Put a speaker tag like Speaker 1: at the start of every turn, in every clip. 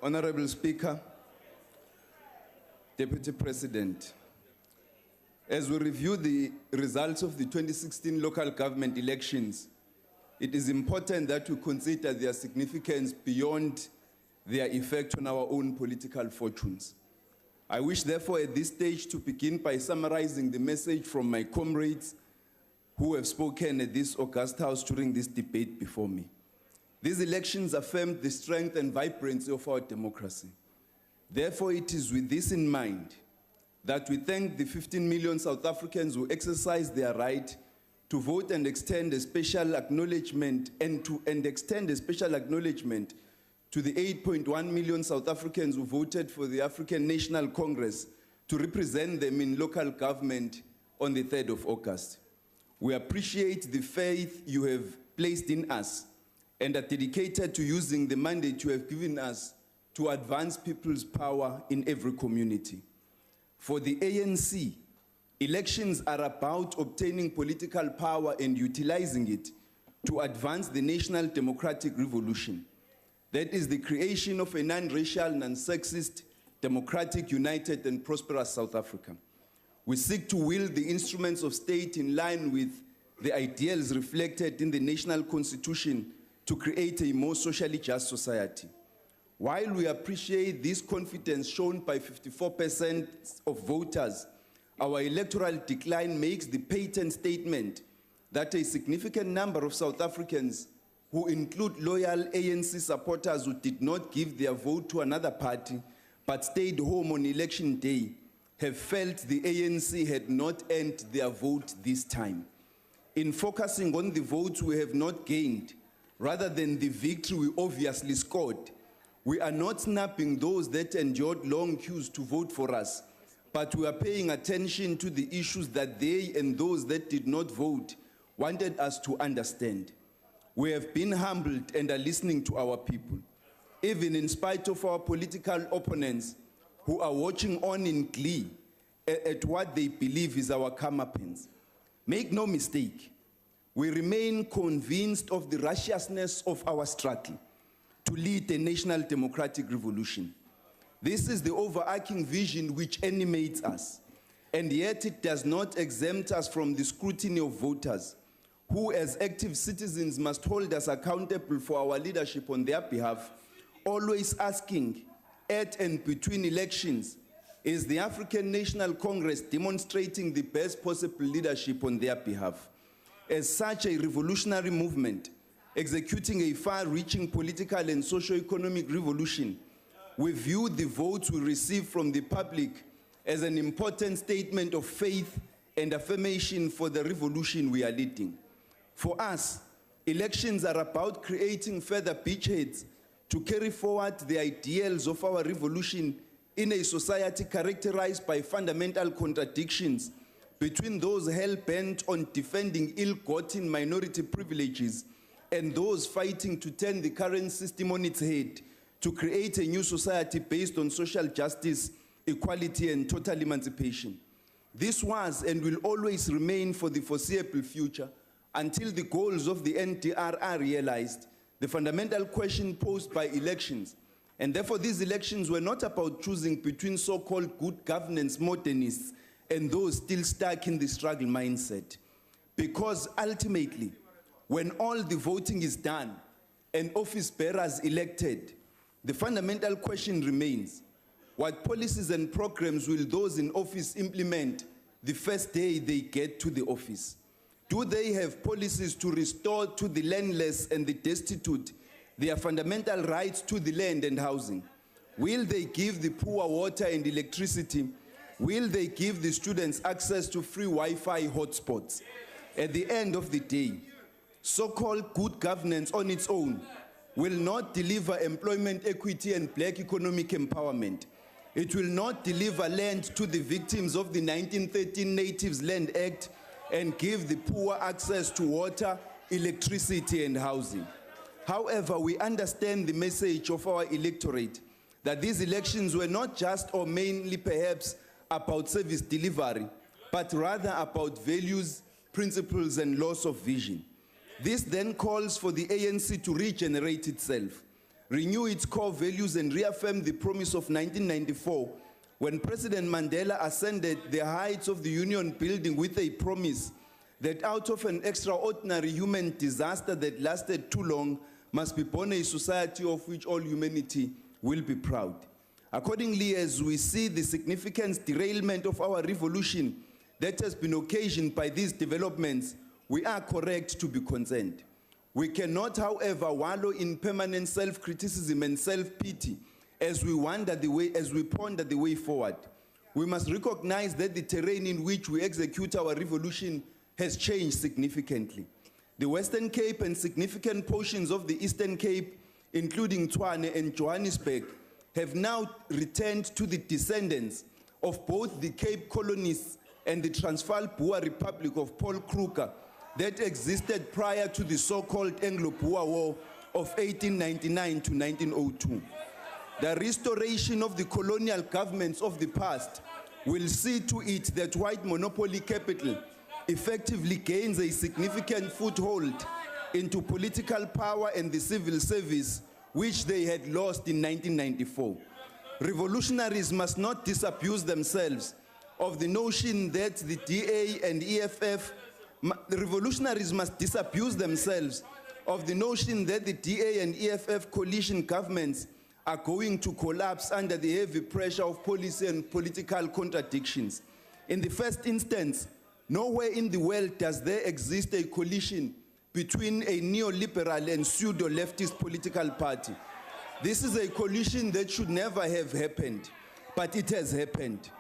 Speaker 1: Honorable Speaker, Deputy President, as we review the results of the 2016 local government elections, it is important that we consider their significance beyond their effect on our own political fortunes. I wish, therefore, at this stage to begin by summarizing the message from my comrades who have spoken at this august house during this debate before me. These elections affirmed the strength and vibrancy of our democracy. Therefore, it is with this in mind that we thank the 15 million South Africans who exercised their right to vote and extend a special acknowledgement to the 8.1 million South Africans who voted for the African National Congress to represent them in local government on the 3rd of August. We appreciate the faith you have placed in us and are dedicated to using the mandate you have given us to advance people's power in every community. For the ANC, elections are about obtaining political power and utilizing it to advance the national democratic revolution. That is the creation of a non-racial, non-sexist, democratic, united, and prosperous South Africa. We seek to wield the instruments of state in line with the ideals reflected in the national constitution to create a more socially just society. While we appreciate this confidence shown by 54% of voters, our electoral decline makes the patent statement that a significant number of South Africans, who include loyal ANC supporters who did not give their vote to another party but stayed home on election day, have felt the ANC had not earned their vote this time. In focusing on the votes we have not gained, rather than the victory we obviously scored, we are not snapping those that endured long queues to vote for us, but we are paying attention to the issues that they and those that did not vote wanted us to understand. We have been humbled and are listening to our people, even in spite of our political opponents who are watching on in glee at what they believe is our comeuppance. Make no mistake, we remain convinced of the righteousness of our struggle to lead a national democratic revolution. This is the overarching vision which animates us, and yet it does not exempt us from the scrutiny of voters, who as active citizens must hold us accountable for our leadership on their behalf, always asking at and between elections, is the African National Congress demonstrating the best possible leadership on their behalf? As such a revolutionary movement, executing a far-reaching political and socio-economic revolution, we view the votes we receive from the public as an important statement of faith and affirmation for the revolution we are leading. For us, elections are about creating further beachheads to carry forward the ideals of our revolution in a society characterized by fundamental contradictions between those hell-bent on defending ill-gotten minority privileges and those fighting to turn the current system on its head to create a new society based on social justice, equality, and total emancipation. This was and will always remain for the foreseeable future until the goals of the NDR are realized, the fundamental question posed by elections. And therefore, these elections were not about choosing between so-called good governance modernists and those still stuck in the struggle mindset. Because ultimately, when all the voting is done and office bearers elected, the fundamental question remains: what policies and programs will those in office implement the first day they get to the office? Do they have policies to restore to the landless and the destitute their fundamental rights to the land and housing? Will they give the poor water and electricity? Will they give the students access to free Wi-Fi hotspots? At the end of the day, so-called good governance on its own will not deliver employment equity and black economic empowerment. It will not deliver land to the victims of the 1913 Natives Land Act and give the poor access to water, electricity, and housing. However, we understand the message of our electorate that these elections were not just or mainly perhaps about service delivery, but rather about values, principles, and loss of vision. This then calls for the ANC to regenerate itself, renew its core values and reaffirm the promise of 1994 when President Mandela ascended the heights of the Union building with a promise that out of an extraordinary human disaster that lasted too long must be born a society of which all humanity will be proud. Accordingly, as we see the significant derailment of our revolution that has been occasioned by these developments, we are correct to be concerned. We cannot, however, wallow in permanent self-criticism and self-pity as we ponder the way forward. We must recognize that the terrain in which we execute our revolution has changed significantly. The Western Cape and significant portions of the Eastern Cape, including Tshwane and Johannesburg, have now returned to the descendants of both the Cape colonists and the Transvaal Boer Republic of Paul Kruger that existed prior to the so-called Anglo-Boer War of 1899 to 1902. The restoration of the colonial governments of the past will see to it that white monopoly capital effectively gains a significant foothold into political power and the civil service, which they had lost in 1994. Revolutionaries must not disabuse themselves of the notion that the DA and EFF, the revolutionaries must disabuse themselves of the notion that the DA and EFF coalition governments are going to collapse under the heavy pressure of policy and political contradictions. In the first instance, nowhere in the world does there exist a coalition between a neoliberal and pseudo-leftist political party. This is a coalition that should never have happened, but it has happened.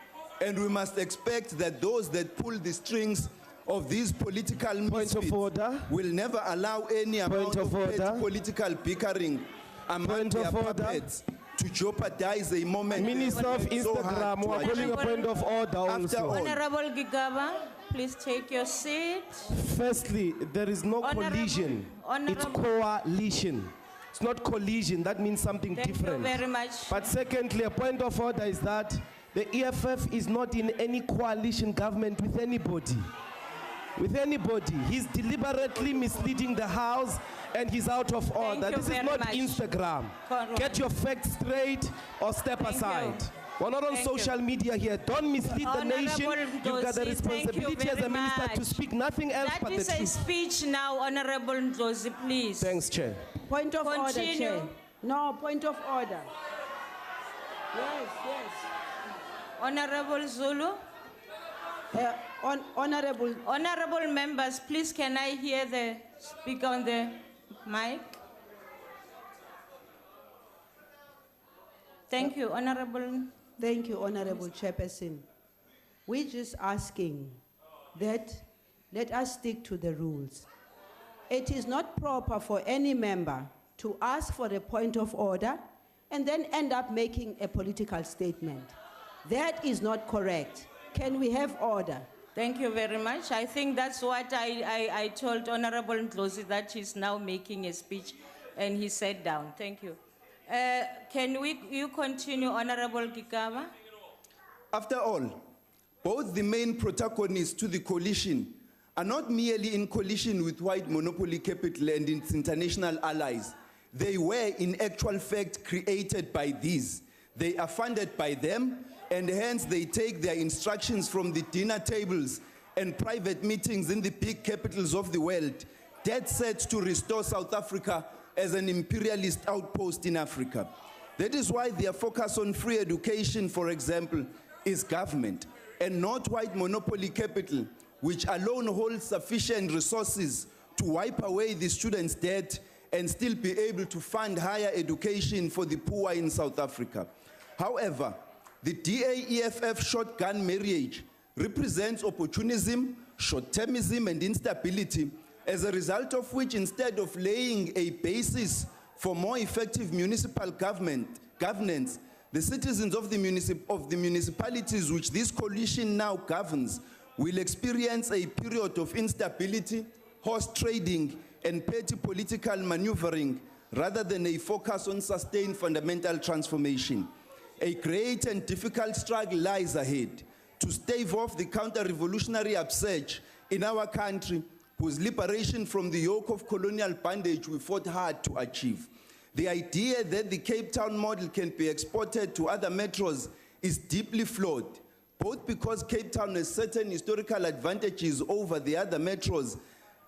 Speaker 1: And we must expect that those that pull the strings of these political misfits will never allow any amount of political bickering among their puppets to jeopardize a moment.
Speaker 2: Minister of Instagram, we are calling a point of order also.
Speaker 3: Honorable Gigaba, please take your seat.
Speaker 2: Firstly, there is no collision. It's coalition. It's not collision. That means something different.
Speaker 3: Thank you very much.
Speaker 2: But secondly, a point of order is that the EFF is not in any coalition government with anybody. With anybody. He's deliberately misleading the House and he's out of order. This is not Instagram. Get your facts straight or step aside. We're not on social media here. Don't mislead the nation. You've got the responsibility as a minister to speak nothing else but the truth.
Speaker 3: That is a speech now, Honorable Ndlozi, please.
Speaker 2: Thanks, Chair.
Speaker 4: Point of order, Chair. No, point of order. Yes, yes.
Speaker 3: Honorable Zulu. Honorable members, please can I hear the speaker on the mic? Thank you, Honorable.
Speaker 4: Thank you, Honorable Chairperson. We're just asking that let us stick to the rules. It is not proper for any member to ask for a point of order and then end up making a political statement. That is not correct. Can we have order?
Speaker 3: Thank you very much. I think that's what I told Honorable Ndlozi, that he's now making a speech and he sat down. Thank you. Can you continue, Honorable Gigaba?
Speaker 1: After all, both the main protagonists to the coalition are not merely in coalition with white monopoly capital and its international allies. They were in actual fact created by these. They are funded by them, and hence they take their instructions from the dinner tables and private meetings in the big capitals of the world, dead set to restore South Africa as an imperialist outpost in Africa. That is why their focus on free education, for example, is government, and not white monopoly capital, which alone holds sufficient resources to wipe away the students' debt and still be able to fund higher education for the poor in South Africa. However, the DA-EFF shotgun marriage represents opportunism, short-termism, and instability, as a result of which, instead of laying a basis for more effective municipal governance, the citizens of the municipalities which this coalition now governs will experience a period of instability, horse trading, and petty political maneuvering, rather than a focus on sustained fundamental transformation. A great and difficult struggle lies ahead to stave off the counter-revolutionary upsurge in our country, whose liberation from the yoke of colonial bondage we fought hard to achieve. The idea that the Cape Town model can be exported to other metros is deeply flawed, both because Cape Town has certain historical advantages over the other metros,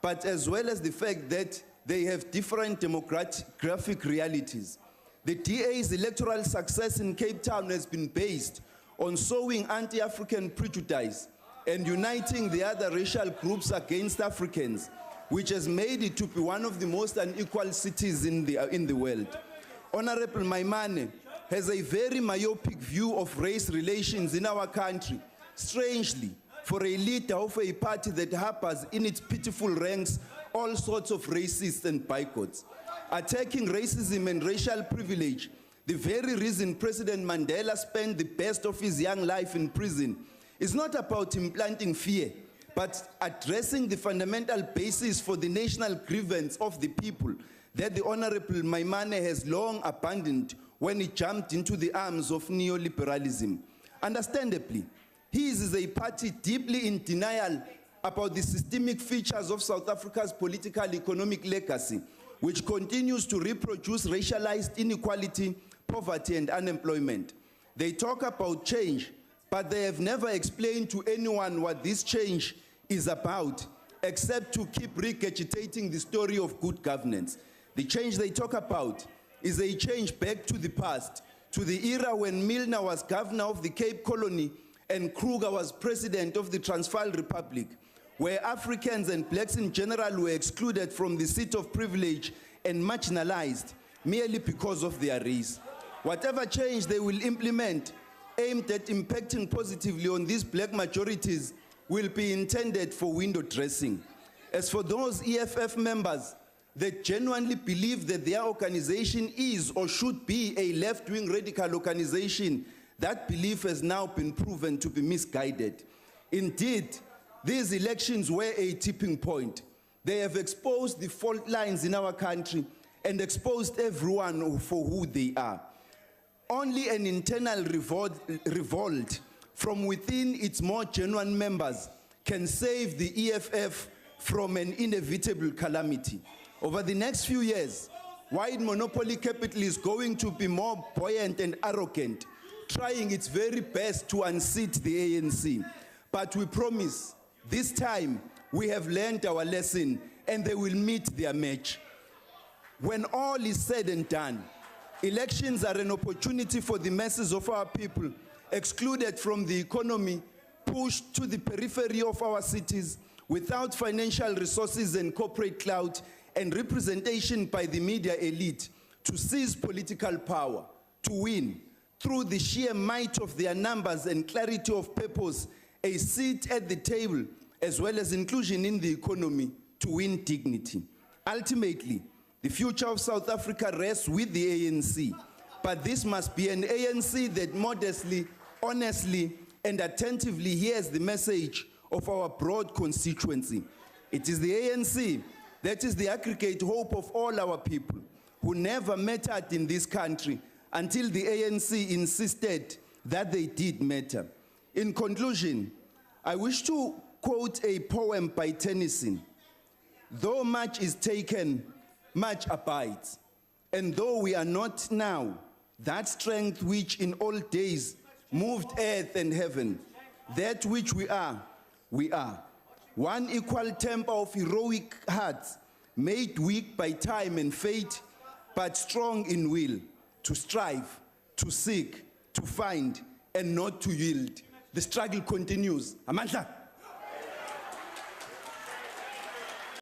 Speaker 1: but as well as the fact that they have different demographic realities. The DA's electoral success in Cape Town has been based on sowing anti-African prejudice and uniting the other racial groups against Africans, which has made it to be one of the most unequal cities in the world. Honorable Maimane has a very myopic view of race relations in our country, strangely, for a leader of a party that harbors in its pitiful ranks all sorts of racists and bigots. Attacking racism and racial privilege, the very reason President Mandela spent the best of his young life in prison, is not about implanting fear, but addressing the fundamental basis for the national grievance of the people that the Honorable Maimane has long abandoned when he jumped into the arms of neoliberalism. Understandably, his is a party deeply in denial about the systemic features of South Africa's political economic legacy, which continues to reproduce racialized inequality, poverty, and unemployment. They talk about change, but they have never explained to anyone what this change is about, except to keep regurgitating the story of good governance. The change they talk about is a change back to the past, to the era when Milner was governor of the Cape Colony and Kruger was president of the Transvaal Republic, where Africans and blacks in general were excluded from the seat of privilege and marginalized merely because of their race. Whatever change they will implement aimed at impacting positively on these black majorities will be intended for window dressing. As for those EFF members that genuinely believe that their organization is or should be a left-wing radical organization, that belief has now been proven to be misguided. Indeed, these elections were a tipping point. They have exposed the fault lines in our country and exposed everyone for who they are. Only an internal revolt from within its more genuine members can save the EFF from an inevitable calamity. Over the next few years, white monopoly capital is going to be more buoyant and arrogant, trying its very best to unseat the ANC. But we promise, this time, we have learned our lesson and they will meet their match. When all is said and done, elections are an opportunity for the masses of our people, excluded from the economy, pushed to the periphery of our cities, without financial resources and corporate clout, and representation by the media elite, to seize political power, to win, through the sheer might of their numbers and clarity of purpose, a seat at the table, as well as inclusion in the economy, to win dignity. Ultimately, the future of South Africa rests with the ANC, but this must be an ANC that modestly, honestly, and attentively hears the message of our broad constituency. It is the ANC that is the aggregate hope of all our people who never mattered in this country until the ANC insisted that they did matter. In conclusion, I wish to quote a poem by Tennyson. Though much is taken, much abides. And though we are not now, that strength which in old days moved earth and heaven, that which we are, we are. One equal temper of heroic hearts, made weak by time and fate, but strong in will, to strive, to seek, to find, and not to yield. The struggle continues. Amandla.